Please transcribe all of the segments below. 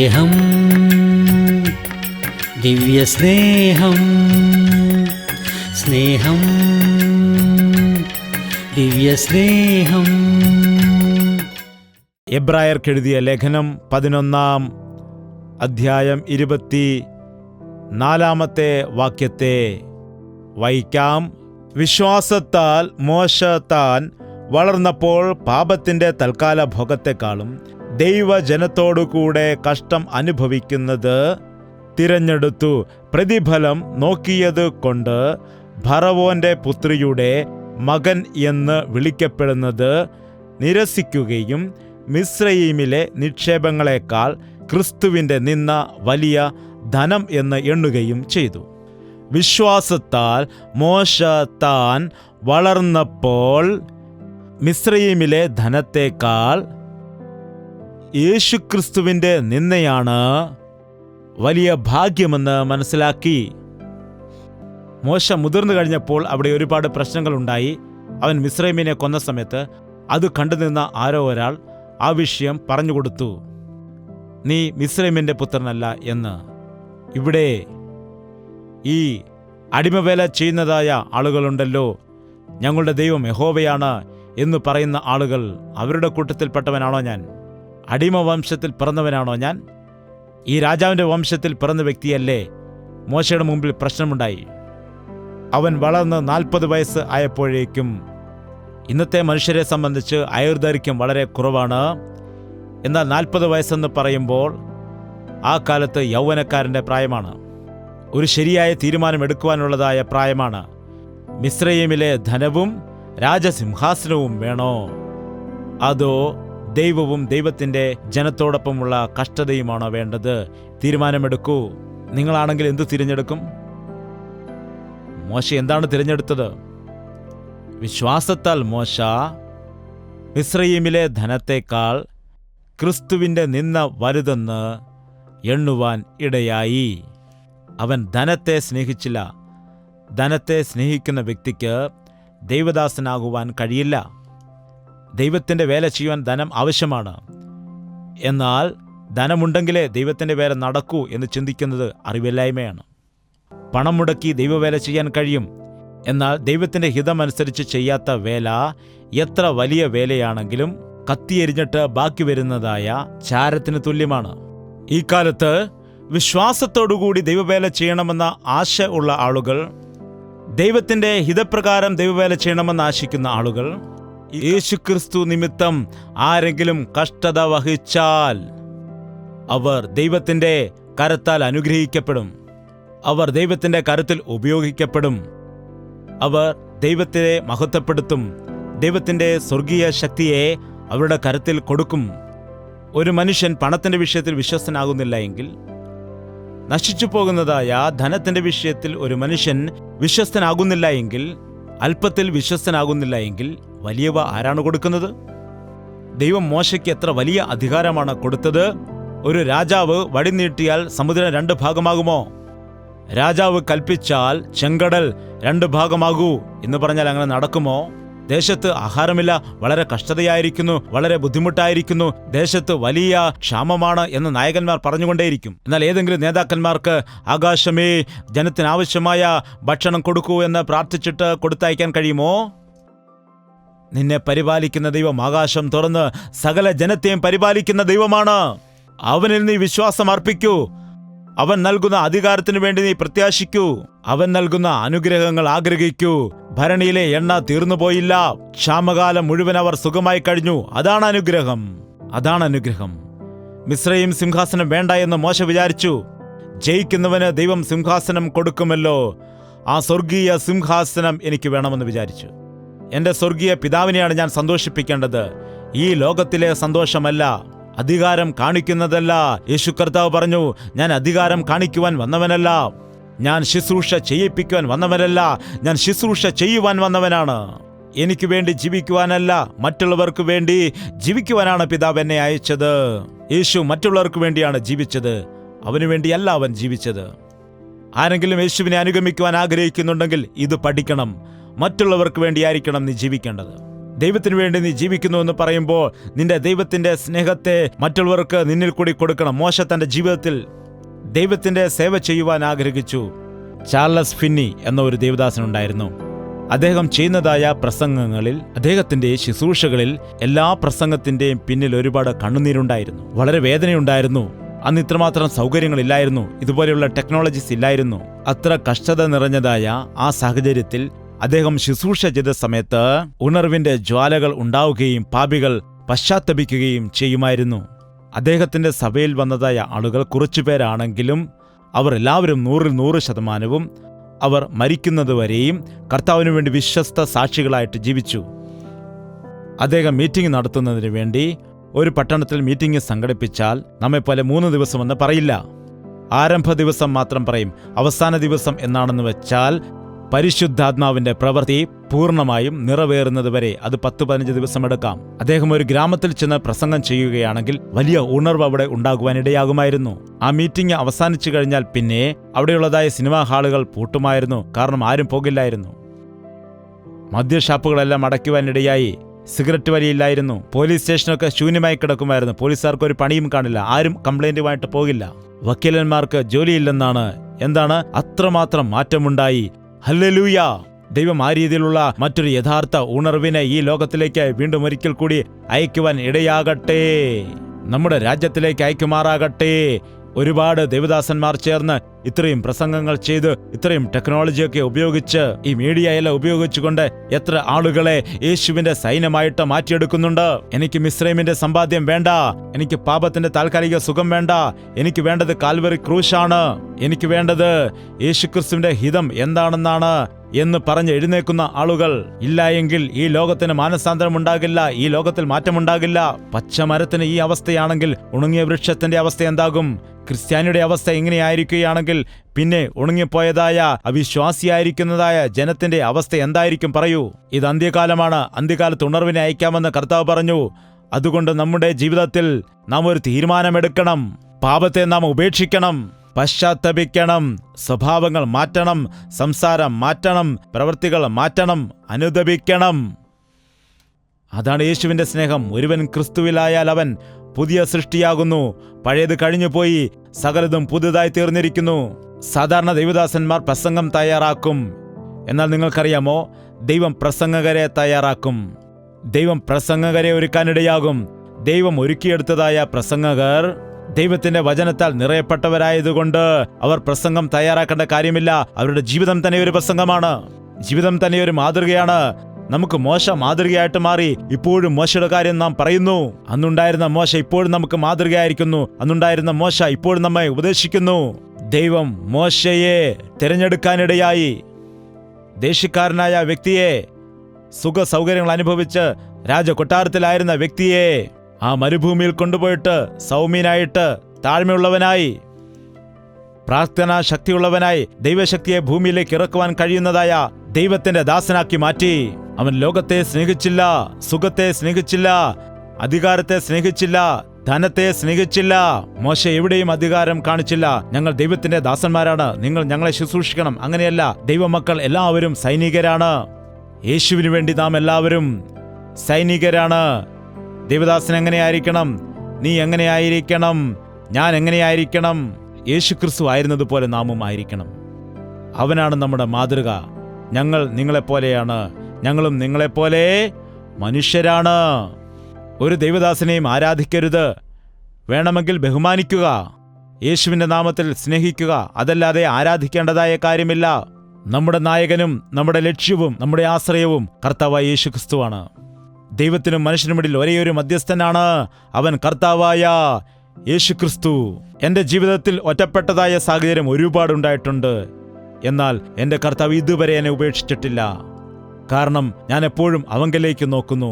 സ്നേഹം, ദിവ്യസ്നേഹം, സ്നേഹം, ദിവ്യസ്നേഹം. എബ്രായർക്കെഴുതിയ ലേഖനം 11 അധ്യായം 24 വാക്യത്തെ വായിക്കാം. വിശ്വാസത്താൽ മോശ താൻ വളർന്നപ്പോൾ പാപത്തിന്റെ തൽക്കാല ഭോഗത്തെക്കാളും ദൈവജനത്തോടുകൂടെ കഷ്ടം അനുഭവിക്കുന്നത് തിരഞ്ഞെടുത്തു. പ്രതിഫലം നോക്കിയത് കൊണ്ട് ഫറവോന്റെ പുത്രിയുടെ മകൻ എന്ന് വിളിക്കപ്പെടുന്നത് നിരസിക്കുകയും മിസ്രയീമിലെ നിക്ഷേപങ്ങളെക്കാൾ ക്രിസ്തുവിന്റെ നിന്ന വലിയ ധനം എന്ന് എണ്ണുകയും ചെയ്തു. വിശ്വാസത്താൽ മോശ താൻ വളർന്നപ്പോൾ മിസ്രയീമിലെ ധനത്തേക്കാൾ യേശുക്രിസ്തുവിന്റെ നിന്നയാണ് വലിയ ഭാഗ്യമെന്ന് മനസ്സിലാക്കി. മോശ മുതിർന്നു കഴിഞ്ഞപ്പോൾ അവിടെ ഒരുപാട് പ്രശ്നങ്ങളുണ്ടായി. അവൻ മിസ്രയീമിനെ കൊന്ന സമയത്ത് അത് കണ്ടുനിന്ന ആരോ ഒരാൾ ആ വിഷയം പറഞ്ഞുകൊടുത്തു, നീ മിസ്രയീമിന്റെ പുത്രനല്ല എന്ന്. ഇവിടെ ഈ അടിമവേല ചെയ്യുന്നതായ ആളുകളുണ്ടല്ലോ, ഞങ്ങളുടെ ദൈവം യഹോവയാണ് എന്ന് പറയുന്ന ആളുകൾ, അവരുടെ കൂട്ടത്തിൽപ്പെട്ടവനാണോ ഞാൻ? അടിമ വംശത്തിൽ പിറന്നവനാണോ ഞാൻ? ഈ രാജാവിൻ്റെ വംശത്തിൽ പിറന്ന വ്യക്തിയല്ലേ? മോശയുടെ മുമ്പിൽ പ്രശ്നമുണ്ടായി. അവൻ വളർന്ന് 40 വയസ്സ് ആയപ്പോഴേക്കും, ഇന്നത്തെ മനുഷ്യരെ സംബന്ധിച്ച് ആയുർദൈർഘ്യം വളരെ കുറവാണ്. എന്നാൽ 40 വയസ്സെന്ന് പറയുമ്പോൾ ആ കാലത്ത് യൗവനക്കാരൻ്റെ പ്രായമാണ്. ഒരു ശരിയായ തീരുമാനമെടുക്കുവാനുള്ളതായ പ്രായമാണ്. മിസ്രയീമിലെ ധനവും രാജസിംഹാസനവും വേണോ, അതോ ദൈവവും ദൈവത്തിൻ്റെ ജനത്തോടൊപ്പമുള്ള കഷ്ടതയുമാണോ വേണ്ടത്? തീരുമാനമെടുക്കൂ. നിങ്ങളാണെങ്കിൽ എന്തു തിരഞ്ഞെടുക്കും? മോശ എന്താണ് തിരഞ്ഞെടുത്തത്? വിശ്വാസത്താൽ മോശ മിസ്രയീമിലെ ധനത്തേക്കാൾ ക്രിസ്തുവിൻ്റെ നിന്ന വലുതെന്ന് എണ്ണുവാൻ ഇടയായി. അവൻ ധനത്തെ സ്നേഹിച്ചില്ല. ധനത്തെ സ്നേഹിക്കുന്ന വ്യക്തിക്ക് ദൈവദാസനാകുവാൻ കഴിയില്ല. ദൈവത്തിൻ്റെ വേല ചെയ്യുവാൻ ധനം ആവശ്യമാണ്. എന്നാൽ ധനമുണ്ടെങ്കിലേ ദൈവത്തിൻ്റെ വേല നടക്കൂ എന്ന് ചിന്തിക്കുന്നത് അറിവില്ലായ്മയാണ്. പണം മുടക്കി ദൈവവേല ചെയ്യാൻ കഴിയും. എന്നാൽ ദൈവത്തിൻ്റെ ഹിതമനുസരിച്ച് ചെയ്യാത്ത വേല എത്ര വലിയ വേലയാണെങ്കിലും കത്തിയെരിഞ്ഞിട്ട് ബാക്കി വരുന്നതായ ചാരത്തിന് തുല്യമാണ്. ഈ കാലത്ത് വിശ്വാസത്തോടുകൂടി ദൈവവേല ചെയ്യണമെന്ന ആശ ഉള്ള ആളുകൾ, ദൈവത്തിൻ്റെ ഹിതപ്രകാരം ദൈവവേല ചെയ്യണമെന്ന് ആശിക്കുന്ന ആളുകൾ, യേശുക്രിസ്തു നിമിത്തം ആരെങ്കിലും കഷ്ടത വഹിച്ചാൽ അവർ ദൈവത്തിൻ്റെ കരത്താൽ അനുഗ്രഹിക്കപ്പെടും. അവർ ദൈവത്തിൻ്റെ കരത്തിൽ ഉപയോഗിക്കപ്പെടും. അവർ ദൈവത്തെ മഹത്വപ്പെടുത്തും. ദൈവത്തിൻ്റെ സ്വർഗീയ ശക്തിയെ അവരുടെ കരത്തിൽ കൊടുക്കും. ഒരു മനുഷ്യൻ പണത്തിൻ്റെ വിഷയത്തിൽ വിശ്വസ്തനാകുന്നില്ല എങ്കിൽ, നശിച്ചു പോകുന്നതായ ധനത്തിൻ്റെ വിഷയത്തിൽ ഒരു മനുഷ്യൻ വിശ്വസ്തനാകുന്നില്ല എങ്കിൽ, അല്പത്തിൽ വിശ്വസ്തനാകുന്നില്ല എങ്കിൽ വലിയവ ആരാണ് കൊടുക്കുന്നത്? ദൈവം മോശയ്ക്ക് എത്ര വലിയ അധികാരമാണ് കൊടുത്തത്! ഒരു രാജാവ് വടി നീട്ടിയാൽ സമുദ്രം 2 ഭാഗമാകുമോ? രാജാവ് കൽപ്പിച്ചാൽ ചെങ്കടൽ 2 ഭാഗമാകൂ എന്ന് പറഞ്ഞാൽ അങ്ങനെ നടക്കുമോ? ദേശത്ത് ആഹാരമില്ല, വളരെ കഷ്ടതയായിരിക്കുന്നു, വളരെ ബുദ്ധിമുട്ടായിരിക്കുന്നു, ദേശത്ത് വലിയ ക്ഷാമമാണ് എന്ന് നായകന്മാർ പറഞ്ഞുകൊണ്ടേയിരിക്കും. എന്നാൽ ഏതെങ്കിലും നേതാക്കന്മാർക്ക് ആകാശമേ ജനത്തിനാവശ്യമായ ഭക്ഷണം കൊടുക്കൂ എന്ന് പ്രാർത്ഥിച്ചിട്ട് കൊടുത്തയക്കാൻ കഴിയുമോ? നിന്നെ പരിപാലിക്കുന്ന ദൈവം ആകാശം തുറന്ന് സകല ജനത്തെയും പരിപാലിക്കുന്ന ദൈവമാണ്. അവനിൽ നീ വിശ്വാസം അർപ്പിക്കൂ. അവൻ നൽകുന്ന അധികാരത്തിനു വേണ്ടി നീ പ്രത്യാശിക്കൂ. അവൻ നൽകുന്ന അനുഗ്രഹങ്ങൾ ആഗ്രഹിക്കൂ. ഭരണിയിലെ എണ്ണ തീർന്നുപോയില്ല. ക്ഷാമകാലം മുഴുവൻ അവർ സുഖമായി കഴിഞ്ഞു. അതാണ് അനുഗ്രഹം. അതാണ് അനുഗ്രഹം. മിസ്രയീം സിംഹാസനം വേണ്ട എന്ന് മോശ വിചാരിച്ചു. ജയിക്കുന്നവന് ദൈവം സിംഹാസനം കൊടുക്കുമല്ലോ. ആ സ്വർഗീയ സിംഹാസനം എനിക്ക് വേണമെന്ന് വിചാരിച്ചു. എൻ്റെ സ്വർഗീയ പിതാവിനെയാണ് ഞാൻ സന്തോഷിപ്പിക്കേണ്ടത്, ഈ ലോകത്തിലെ സന്തോഷമല്ല, അധികാരം കാണിക്കുന്നതല്ല. യേശു കർത്താവ് പറഞ്ഞു, ഞാൻ അധികാരം കാണിക്കുവാൻ വന്നവനല്ല, ഞാൻ ശുശ്രൂഷ ചെയ്യിപ്പിക്കുവാൻ വന്നവനല്ല, ഞാൻ ശുശ്രൂഷ ചെയ്യുവാൻ വന്നവനാണ്. എനിക്ക് വേണ്ടി ജീവിക്കുവാനല്ല, മറ്റുള്ളവർക്ക് വേണ്ടി ജീവിക്കുവാനാണ് പിതാവ് എന്നെ അയച്ചത്. യേശു മറ്റുള്ളവർക്ക് വേണ്ടിയാണ് ജീവിച്ചത്, അവനു വേണ്ടിയല്ല അവൻ ജീവിച്ചത്. ആരെങ്കിലും യേശുവിനെ അനുഗമിക്കുവാൻ ആഗ്രഹിക്കുന്നുണ്ടെങ്കിൽ ഇത് പഠിക്കണം. മറ്റുള്ളവർക്ക് വേണ്ടിയായിരിക്കണം നീ ജീവിക്കേണ്ടത്. ദൈവത്തിനു വേണ്ടി നീ ജീവിക്കുന്നു എന്ന് പറയുമ്പോൾ നിന്റെ ദൈവത്തിന്റെ സ്നേഹത്തെ മറ്റുള്ളവർക്ക് നിന്നിൽ കൂടി കൊടുക്കണം. മോശ തന്റെ ജീവിതത്തിൽ ദൈവത്തിന്റെ സേവ ചെയ്യുവാൻ ആഗ്രഹിച്ചു. ചാർലസ് ഫിന്നി എന്ന ഒരു ദേവദാസനുണ്ടായിരുന്നു. അദ്ദേഹം ചെയ്യുന്നതായ പ്രസംഗങ്ങളിൽ, അദ്ദേഹത്തിന്റെ ശുശ്രൂഷകളിൽ എല്ലാ പ്രസംഗത്തിന്റെയും പിന്നിൽ ഒരുപാട് കണ്ണുനീരുണ്ടായിരുന്നു. വളരെ വേദനയുണ്ടായിരുന്നു. അന്ന് ഇത്രമാത്രം സൗകര്യങ്ങളില്ലായിരുന്നു, ഇതുപോലെയുള്ള ടെക്നോളജീസ് ഇല്ലായിരുന്നു. അത്ര കഷ്ടത നിറഞ്ഞതായ ആ സാഹചര്യത്തിൽ അദ്ദേഹം ശുശ്രൂഷ ചെയ്ത സമയത്ത് ഉണർവിന്റെ ജ്വാലകൾ ഉണ്ടാവുകയും പാപികൾ പശ്ചാത്തപിക്കുകയും ചെയ്യുമായിരുന്നു. അദ്ദേഹത്തിന്റെ സഭയിൽ വന്നതായ ആളുകൾ കുറച്ചുപേരാണെങ്കിലും അവർ എല്ലാവരും 100% അവർ മരിക്കുന്നതുവരെയും കർത്താവിനു വേണ്ടി വിശ്വസ്ത സാക്ഷികളായിട്ട് ജീവിച്ചു. അദ്ദേഹം മീറ്റിംഗ് നടത്തുന്നതിന് വേണ്ടി ഒരു പട്ടണത്തിൽ മീറ്റിംഗ് സംഘടിപ്പിച്ചാൽ നമ്മെപ്പോലെ 3 ദിവസമെന്ന് പറയില്ല. ആരംഭ ദിവസം മാത്രം പറയും. അവസാന ദിവസം എന്നാണെന്ന് വെച്ചാൽ പരിശുദ്ധാത്മാവിന്റെ പ്രവൃത്തി പൂർണ്ണമായും നിറവേറുന്നതുവരെ അത് 10-15 ദിവസം എടുക്കാം. അദ്ദേഹം ഒരു ഗ്രാമത്തിൽ ചെന്ന് പ്രസംഗം ചെയ്യുകയാണെങ്കിൽ വലിയ ഉണർവ് അവിടെ ഉണ്ടാകുവാനിടയാകുമായിരുന്നു. ആ മീറ്റിംഗ് അവസാനിച്ചു കഴിഞ്ഞാൽ പിന്നെ അവിടെയുള്ളതായ സിനിമാ ഹാളുകൾ പൂട്ടുമായിരുന്നു. കാരണം ആരും പോകില്ലായിരുന്നു. മദ്യഷാപ്പുകളെല്ലാം അടയ്ക്കുവാനിടയായി. സിഗരറ്റ് വലിയില്ലായിരുന്നു. പോലീസ് സ്റ്റേഷനൊക്കെ ശൂന്യമായി കിടക്കുമായിരുന്നു. പോലീസുകാർക്ക് ഒരു പണിയും കാണില്ല. ആരും കംപ്ലൈന്റുമായിട്ട് പോകില്ല. വക്കീലന്മാർക്ക് ജോലിയില്ലെന്നാണ്. എന്താണ്? അത്രമാത്രം മാറ്റമുണ്ടായി. ഹല്ലേലൂയ! ദൈവം ആ രീതിയിലുള്ള മറ്റൊരു യഥാർത്ഥ ഉണർവിനെ ഈ ലോകത്തിലേക്ക് വീണ്ടും ഒരിക്കൽ കൂടി അയക്കുവാൻ ഇടയാകട്ടെ. നമ്മുടെ രാജ്യത്തിലേക്ക് അയക്കുമാറാകട്ടെ. ഒരുപാട് ദേവദാസന്മാർ ചേർന്ന് ഇത്രയും പ്രസംഗങ്ങൾ ചെയ്ത് ഇത്രയും ടെക്നോളജിയൊക്കെ ഉപയോഗിച്ച് ഈ മീഡിയയെല്ലാം ഉപയോഗിച്ചുകൊണ്ട് എത്ര ആളുകളെ യേശുവിന്റെ സൈന്യമായിട്ട് മാറ്റിയെടുക്കുന്നുണ്ട്. എനിക്ക് മിസ്രൈമിന്റെ സമ്പാദ്യം വേണ്ട, എനിക്ക് പാപത്തിന്റെ താൽക്കാലിക സുഖം വേണ്ട, എനിക്ക് വേണ്ടത് കാൽവറി ക്രൂശാണ്, എനിക്ക് വേണ്ടത് യേശുക്രിസ്തുവിന്റെ ഹിതം എന്താണെന്നാണ് എന്ന് പറഞ്ഞ് എഴുന്നേക്കുന്ന ആളുകൾ ഇല്ല എങ്കിൽ ഈ ലോകത്തിന് മാനസാന്തരം ഉണ്ടാകില്ല. ഈ ലോകത്തിൽ മാറ്റമുണ്ടാകില്ല. പച്ചമരത്തിന് ഈ അവസ്ഥയാണെങ്കിൽ ഉണങ്ങിയ വൃക്ഷത്തിന്റെ അവസ്ഥ എന്താകും? ക്രിസ്ത്യാനിയുടെ അവസ്ഥ ഇങ്ങനെയായിരിക്കുകയാണെങ്കിൽ പിന്നെ ഉണങ്ങിപ്പോയതായ അവിശ്വാസിയായിരിക്കുന്നതായ ജനത്തിന്റെ അവസ്ഥ എന്തായിരിക്കും? പറയൂ. ഇത് അന്ത്യകാലമാണ്. അന്ത്യകാലത്ത് ഉണർവിനെ അയക്കാമെന്ന് കർത്താവ് പറഞ്ഞു. അതുകൊണ്ട് നമ്മുടെ ജീവിതത്തിൽ നാം ഒരു തീരുമാനമെടുക്കണം. പാപത്തെ നാം ഉപേക്ഷിക്കണം, പശ്ചാത്തപിക്കണം, സ്വഭാവങ്ങൾ മാറ്റണം, സംസാരം മാറ്റണം, പ്രവൃത്തികൾ മാറ്റണം, അനുദപിക്കണം. അതാണ് യേശുവിന്റെ സ്നേഹം. ഒരുവൻ ക്രിസ്തുവിലായാൽ അവൻ പുതിയ സൃഷ്ടിയാകുന്നു. പഴയത് കഴിഞ്ഞുപോയി, സകലതും പുതുതായി തീർന്നിരിക്കുന്നു. സാധാരണ ദൈവദാസന്മാർ പ്രസംഗം തയ്യാറാക്കും. എന്നാൽ നിങ്ങൾക്കറിയാമോ, ദൈവം പ്രസംഗകരെ തയ്യാറാക്കും. ദൈവം പ്രസംഗകരെ ഒരുക്കാനിടയാകും. ദൈവം ഒരുക്കിയെടുത്തതായ പ്രസംഗകർ ദൈവത്തിന്റെ വചനത്താൽ നിറയപ്പെട്ടവരായതുകൊണ്ട് അവർ പ്രസംഗം തയ്യാറാക്കേണ്ട കാര്യമില്ല. അവരുടെ ജീവിതം തന്നെ ഒരു പ്രസംഗമാണ്. ജീവിതം തന്നെ ഒരു മാതൃകയാണ്. നമുക്ക് മോശ മാതൃകയായിട്ട് മാറി. ഇപ്പോഴും മോശയുടെ കാര്യം നാം പറയുന്നു. അന്നുണ്ടായിരുന്ന മോശ ഇപ്പോഴും നമുക്ക് മാതൃകയായിരിക്കുന്നു. അന്നുണ്ടായിരുന്ന മോശ ഇപ്പോഴും നമ്മെ ഉപദേശിക്കുന്നു. ദൈവം മോശയെ തിരഞ്ഞെടുക്കാനിടയായി. ദേശക്കാരനായ വ്യക്തിയെ, സുഖ സൗകര്യങ്ങൾ അനുഭവിച്ച് രാജകൊട്ടാരത്തിലായിരുന്ന വ്യക്തിയെ ആ മരുഭൂമിയിൽ കൊണ്ടുപോയിട്ട് സൗമ്യനായിട്ട്, താഴ്മയുള്ളവനായി, പ്രാർത്ഥനാ ശക്തിയുള്ളവനായി, ദൈവശക്തിയെ ഭൂമിയിലേക്ക് ഇറക്കുവാൻ കഴിയുന്നതായ ദൈവത്തിന്റെ ദാസനാക്കി മാറ്റി. അവൻ ലോകത്തെ സ്നേഹിച്ചില്ല, സുഖത്തെ സ്നേഹിച്ചില്ല, അധികാരത്തെ സ്നേഹിച്ചില്ല, ധനത്തെ സ്നേഹിച്ചില്ല. മോശ എവിടെയും അധികാരം കാണിച്ചില്ല. ഞങ്ങൾ ദൈവത്തിന്റെ ദാസന്മാരാണ്, നിങ്ങൾ ഞങ്ങളെ ശുശ്രൂഷിക്കണം. അങ്ങനെയല്ല. ദൈവമക്കൾ എല്ലാവരും സൈനികരാണ്. യേശുവിനു വേണ്ടി നാം എല്ലാവരും സൈനികരാണ്. ദേവദാസൻ എങ്ങനെയായിരിക്കണം? നീ എങ്ങനെയായിരിക്കണം? ഞാൻ എങ്ങനെയായിരിക്കണം? യേശുക്രിസ്തു ആയിരുന്നതുപോലെ നാമും ആയിരിക്കണം. അവനാണ് നമ്മുടെ മാതൃക. ഞങ്ങൾ നിങ്ങളെപ്പോലെയാണ്. ഞങ്ങളും നിങ്ങളെപ്പോലെ മനുഷ്യരാണ്. ഒരു ദൈവദാസനെയും ആരാധിക്കരുത്. വേണമെങ്കിൽ ബഹുമാനിക്കുക, യേശുവിന്റെ നാമത്തിൽ സ്നേഹിക്കുക. അതല്ലാതെ ആരാധിക്കേണ്ടതായ കാര്യമില്ല. നമ്മുടെ നായകനും നമ്മുടെ ലക്ഷ്യവും നമ്മുടെ ആശ്രയവും കർത്താവായ യേശുക്രിസ്തുവാണ്. ദൈവത്തിനും മനുഷ്യനുമിടയിൽ ഒരേയൊരു മധ്യസ്ഥനാണ്. അവൻ കർത്താവായ യേശുക്രിസ്തു. എൻ്റെ ജീവിതത്തിൽ ഒറ്റപ്പെട്ടതായ സാഹചര്യം ഒരുപാടുണ്ടായിട്ടുണ്ട്. എന്നാൽ എൻ്റെ കർത്താവ് ഇതുവരെ എന്നെ ഉപേക്ഷിച്ചിട്ടില്ല. കാരണം ഞാൻ എപ്പോഴും അവങ്കലേക്ക് നോക്കുന്നു.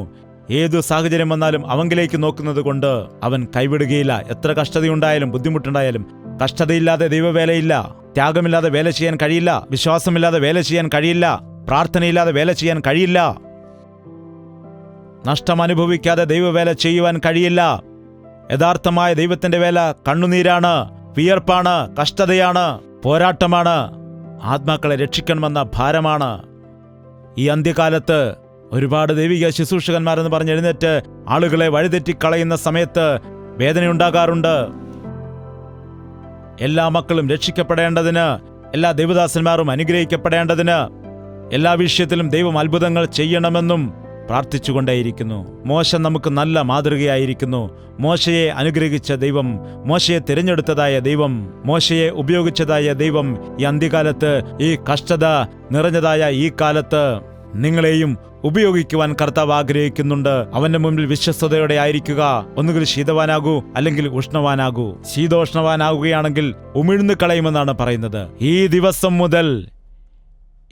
ഏതു സാഹചര്യം വന്നാലും അവങ്കലേക്ക് നോക്കുന്നത് കൊണ്ട് അവൻ കൈവിടുകയില്ല. എത്ര കഷ്ടതയുണ്ടായാലും ബുദ്ധിമുട്ടുണ്ടായാലും. കഷ്ടതയില്ലാതെ ദൈവവേലയില്ല. ത്യാഗമില്ലാതെ വേല ചെയ്യാൻ കഴിയില്ല. വിശ്വാസമില്ലാതെ വേല ചെയ്യാൻ കഴിയില്ല. പ്രാർത്ഥനയില്ലാതെ വേല ചെയ്യാൻ കഴിയില്ല. നഷ്ടം അനുഭവിക്കാതെ ദൈവവേല ചെയ്യുവാൻ കഴിയില്ല. യഥാർത്ഥമായ ദൈവത്തിന്റെ വേല കണ്ണുനീരാണ്, വിയർപ്പാണ്, കഷ്ടതയാണ്, പോരാട്ടമാണ്, ആത്മാക്കളെ രക്ഷിക്കണമെന്ന ഭാരമാണ്. ഈ അന്ത്യകാലത്ത് ഒരുപാട് ദൈവിക ശുശ്രൂഷകന്മാരെന്ന് പറഞ്ഞ് എഴുന്നേറ്റ് ആളുകളെ വഴിതെറ്റിക്കളയുന്ന സമയത്ത് വേദനയുണ്ടാകാറുണ്ട്. എല്ലാ മക്കളും രക്ഷിക്കപ്പെടേണ്ടതിന്, എല്ലാ ദൈവദാസന്മാരും അനുഗ്രഹിക്കപ്പെടേണ്ടതിന്, എല്ലാ വിഷയത്തിലും ദൈവം അത്ഭുതങ്ങൾ ചെയ്യണമെന്നും പ്രാർത്ഥിച്ചുകൊണ്ടേയിരിക്കുന്നു. മോശ നമുക്ക് നല്ല മാതൃകയായിരിക്കുന്നു. മോശയെ അനുഗ്രഹിച്ച ദൈവം, മോശയെ തിരഞ്ഞെടുത്തതായ ദൈവം, മോശയെ ഉപയോഗിച്ചതായ ദൈവം ഈ അന്ത്യകാലത്ത്, ഈ കഷ്ടത നിറഞ്ഞതായ ഈ കാലത്ത് നിങ്ങളെയും ഉപയോഗിക്കുവാൻ കർത്താവ് ആഗ്രഹിക്കുന്നുണ്ട്. അവന്റെ മുമ്പിൽ വിശ്വസ്തയോടെ ആയിരിക്കുക. ഒന്നുകിൽ ശീതവാനാകൂ, അല്ലെങ്കിൽ ഉഷ്ണവാനാകൂ. ശീതോഷ്ണവാനാകുകയാണെങ്കിൽ ഉമിഴ്ന്നു കളയുമെന്നാണ് പറയുന്നത്. ഈ ദിവസം മുതൽ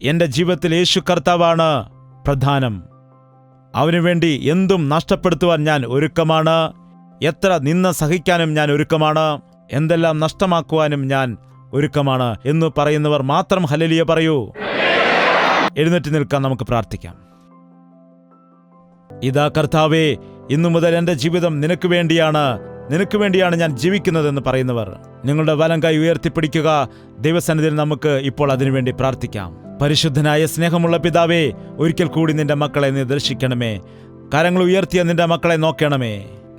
എന്റെ ജീവിതത്തിൽ യേശു കർത്താവാണ് പ്രധാനം. അവനുവേണ്ടി എന്തും നഷ്ടപ്പെടുത്തുവാൻ ഞാൻ ഒരുക്കമാണ്. എത്ര നിന്ന സഹിക്കാനും ഞാൻ ഒരുക്കമാണ്. എന്തെല്ലാം നഷ്ടമാക്കുവാനും ഞാൻ ഒരുക്കമാണ് എന്ന് പറയുന്നവർ മാത്രം ഹല്ലേലൂയ പറയൂ. എഴുന്നേറ്റ് നിൽക്കാൻ നമുക്ക് പ്രാർത്ഥിക്കാം. ഇതാ കർത്താവേ, ഇന്നു മുതൽ എന്റെ ജീവിതം നിനക്ക് വേണ്ടിയാണ് ഞാൻ ജീവിക്കുന്നതെന്ന് പറയുന്നവർ നിങ്ങളുടെ വലം കൈ ഉയർത്തിപ്പിടിക്കുക. ദൈവസന്നിധിയിൽ നമുക്ക് ഇപ്പോൾ അതിനുവേണ്ടി പ്രാർത്ഥിക്കാം. പരിശുദ്ധനായ സ്നേഹമുള്ള പിതാവേ, ഒരിക്കൽ കൂടി നിന്റെ മക്കളെ നീ ദർശിക്കണമേ. കരങ്ങൾ ഉയർത്തിയ നിന്റെ മക്കളെ നോക്കണമേ.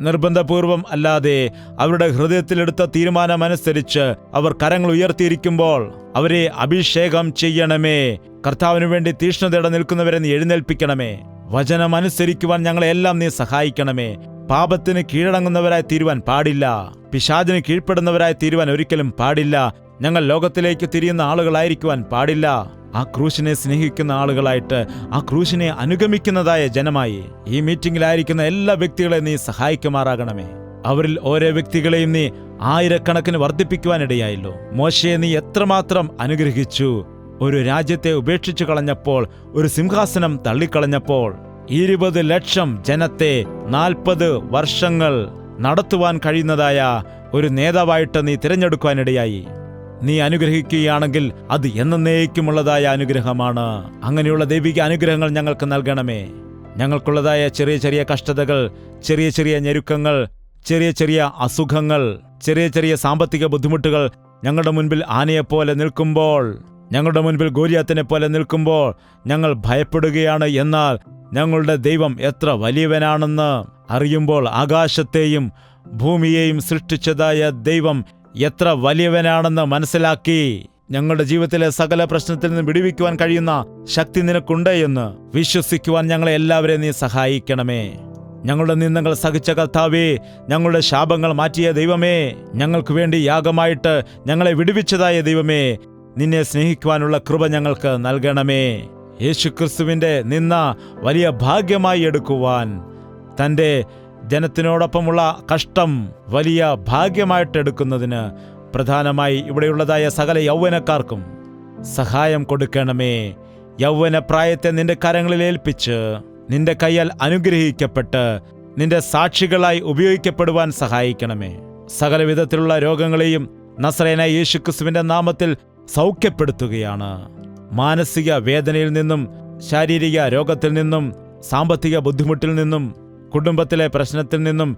നിർബന്ധപൂർവം അല്ലാതെ അവരുടെ ഹൃദയത്തിലെടുത്ത തീരുമാനമനുസരിച്ച് അവർ കരങ്ങൾ ഉയർത്തിയിരിക്കുമ്പോൾ അവരെ അഭിഷേകം ചെയ്യണമേ. കർത്താവിനു വേണ്ടി തീഷ്ണതയോടെ നിൽക്കുന്നവരെ നീ എഴുന്നേൽപ്പിക്കണമേ. വചനം അനുസരിക്കുവാൻ ഞങ്ങളെല്ലാം നീ സഹായിക്കണമേ. പാപത്തിന് കീഴടങ്ങുന്നവരായി തീരുവാൻ പാടില്ല. പിശാചിന് കീഴ്പ്പെടുന്നവരായി തീരുവാൻ ഒരിക്കലും പാടില്ല. ഞങ്ങൾ ലോകത്തിലേക്ക് തിരിയുന്ന ആളുകളായിരിക്കുവാൻ പാടില്ല. ആ ക്രൂശിനെ സ്നേഹിക്കുന്ന ആളുകളായിട്ട്, ആ ക്രൂശിനെ അനുഗമിക്കുന്നതായ ജനമായി ഈ മീറ്റിംഗിലായിരിക്കുന്ന എല്ലാ വ്യക്തികളെയും നീ സഹായിക്കുമാറാകണമേ. അവരിൽ ഓരോ വ്യക്തികളെയും നീ ആയിരക്കണക്കിന് വർദ്ധിപ്പിക്കുവാനിടയായല്ലോ. മോശയെ നീ എത്രമാത്രം അനുഗ്രഹിച്ചു. ഒരു രാജ്യത്തെ ഉപേക്ഷിച്ചു കളഞ്ഞപ്പോൾ, ഒരു സിംഹാസനം തള്ളിക്കളഞ്ഞപ്പോൾ 20 ലക്ഷം ജനത്തെ 40 വർഷങ്ങൾ നടത്തുവാൻ കഴിയുന്നതായ ഒരു നേതാവായിട്ട് നീ തിരഞ്ഞെടുക്കുവാനിടയായി. നീ അനുഗ്രഹിക്കുകയാണെങ്കിൽ അത് എന്നേക്കുമുള്ളതായ അനുഗ്രഹമാണ്. അങ്ങനെയുള്ള ദൈവിക അനുഗ്രഹങ്ങൾ ഞങ്ങൾക്ക് നൽകണമേ. ഞങ്ങൾക്കുള്ളതായ ചെറിയ ചെറിയ കഷ്ടതകൾ, ചെറിയ ചെറിയ ഞെരുക്കങ്ങൾ, ചെറിയ ചെറിയ അസുഖങ്ങൾ, ചെറിയ ചെറിയ സാമ്പത്തിക ബുദ്ധിമുട്ടുകൾ ഞങ്ങളുടെ മുൻപിൽ ആനയെപ്പോലെ നിൽക്കുമ്പോൾ, ഞങ്ങളുടെ മുൻപിൽ ഗോലിയാത്തിനെ പോലെ നിൽക്കുമ്പോൾ ഞങ്ങൾ ഭയപ്പെടുകയാണ്. എന്നാൽ ഞങ്ങളുടെ ദൈവം എത്ര വലിയവനാണെന്ന് അറിയുമ്പോൾ, ആകാശത്തെയും ഭൂമിയെയും സൃഷ്ടിച്ചതായ ദൈവം എത്ര വലിയവനാണെന്ന് മനസ്സിലാക്കി ഞങ്ങളുടെ ജീവിതത്തിലെ സകല പ്രശ്നത്തിൽ നിന്ന് വിടുവിക്കുവാൻ കഴിയുന്ന ശക്തി നിനക്കുണ്ട് എന്ന് വിശ്വസിക്കുവാൻ ഞങ്ങളെ എല്ലാവരെയും നീ സഹായിക്കണമേ. ഞങ്ങളുടെ നിന്ദകൾ സഹിച്ച കർത്താവേ, ഞങ്ങളുടെ ശാപങ്ങൾ മാറ്റിയ ദൈവമേ, ഞങ്ങൾക്ക് വേണ്ടി യാഗമായിട്ട് ഞങ്ങളെ വിടുവിച്ചതായ ദൈവമേ, നിന്നെ സ്നേഹിക്കുവാനുള്ള കൃപ ഞങ്ങൾക്ക് നൽകണമേ. യേശുക്രിസ്തുവിന്റെ നിന്ന വലിയ ഭാഗ്യമായി എടുക്കുവാൻ, തൻ്റെ ജനത്തിനോടൊപ്പമുള്ള കഷ്ടം വലിയ ഭാഗ്യമായിട്ടെടുക്കുന്നതിന് പ്രധാനമായി ഇവിടെയുള്ളതായ സകല യൗവനക്കാർക്കും സഹായം കൊടുക്കണമേ. യൗവന പ്രായത്തെ നിന്റെ കരങ്ങളിൽ ഏൽപ്പിച്ച് നിന്റെ കയ്യാൽ അനുഗ്രഹിക്കപ്പെട്ട് നിന്റെ സാക്ഷികളായി ഉപയോഗിക്കപ്പെടുവാൻ സഹായിക്കണമേ. സകല വിധത്തിലുള്ള രോഗങ്ങളെയും നസറേനായ യേശുക്രിസ്തുവിന്റെ നാമത്തിൽ സൗഖ്യപ്പെടുത്തുകയാണ്. മാനസിക വേദനയിൽ നിന്നും, ശാരീരിക രോഗത്തിൽ നിന്നും, സാമ്പത്തിക ബുദ്ധിമുട്ടിൽ നിന്നും, കുടുംബത്തിലെ പ്രശ്നത്തിൽ നിന്നും,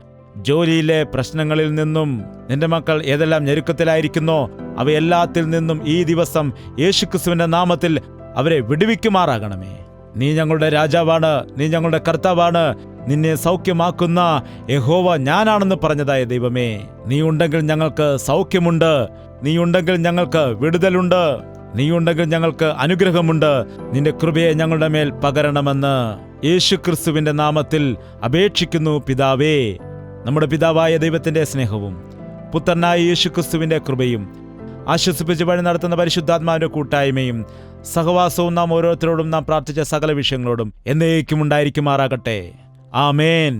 ജോലിയിലെ പ്രശ്നങ്ങളിൽ നിന്നും, നിന്റെ മക്കൾ ഏതെല്ലാം ഞെരുക്കത്തിലായിരിക്കുന്നോ അവയെല്ലാത്തിൽ നിന്നും ഈ ദിവസം യേശുക്രിസ്തുവിന്റെ നാമത്തിൽ അവരെ വിടുവിക്കുമാറാകണമേ. നീ ഞങ്ങളുടെ രാജാവാണ്, നീ ഞങ്ങളുടെ കർത്താവാണ്. നിന്നെ സൗഖ്യമാക്കുന്ന യഹോവ ഞാനാണെന്ന് പറഞ്ഞതായ ദൈവമേ, നീ ഉണ്ടെങ്കിൽ ഞങ്ങൾക്ക് സൗഖ്യമുണ്ട്, നീ ഉണ്ടെങ്കിൽ ഞങ്ങൾക്ക് വിടുതലുണ്ട്, നീ ഉണ്ടെങ്കിൽ ഞങ്ങൾക്ക് അനുഗ്രഹമുണ്ട്. നിന്റെ കൃപയെ ഞങ്ങളുടെ മേൽ പകരണമെന്ന് യേശുക്രിസ്തുവിന്റെ നാമത്തിൽ അപേക്ഷിക്കുന്നു പിതാവേ. നമ്മുടെ പിതാവായ ദൈവത്തിന്റെ സ്നേഹവും പുത്രനായ യേശുക്രിസ്തുവിന്റെ കൃപയും ആശ്വസിപ്പിച്ച് വഴി നടത്തുന്ന പരിശുദ്ധാത്മാവിന്റെ കൂട്ടായ്മയും സഹവാസവും നാം ഓരോരുത്തരോടും നാം പ്രാർത്ഥിച്ച സകല വിഷയങ്ങളോടും എന്നേക്കും ഉണ്ടായിരിക്കുമാറാകട്ടെ. ആമേൻ.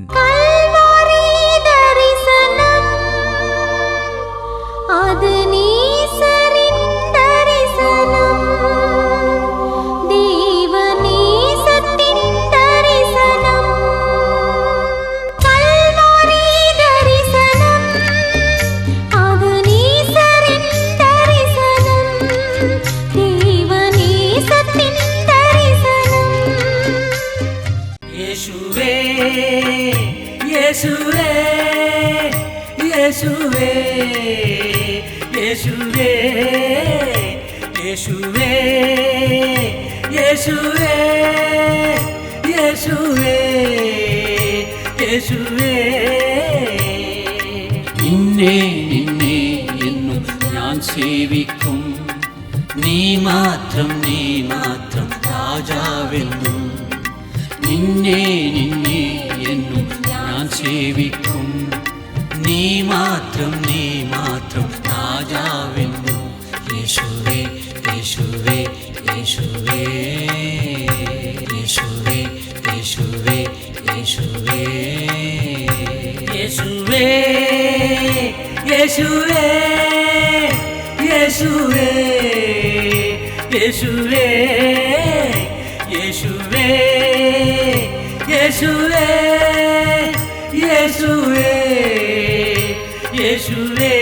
യേശുവേ യേശുവേ നിന്നെ നിന്നെ എന്നും ഞാൻ സേവിക്കും നീ മാത്രം രാജാവെന്നും നിന്നെ നിന്നെ എന്നും ഞാൻ സേവിക്കും നീ മാത്രം രാജാവെന്നും യേശുവേ യേശുവേ യേശുവേ യേശുവേ യേശുവേ യേശുവേ യേശുവേ യേശുവേ യേശുവേ യേശുവേ യേശുവേ യേശുവേ യേശുവേ യേശുവേ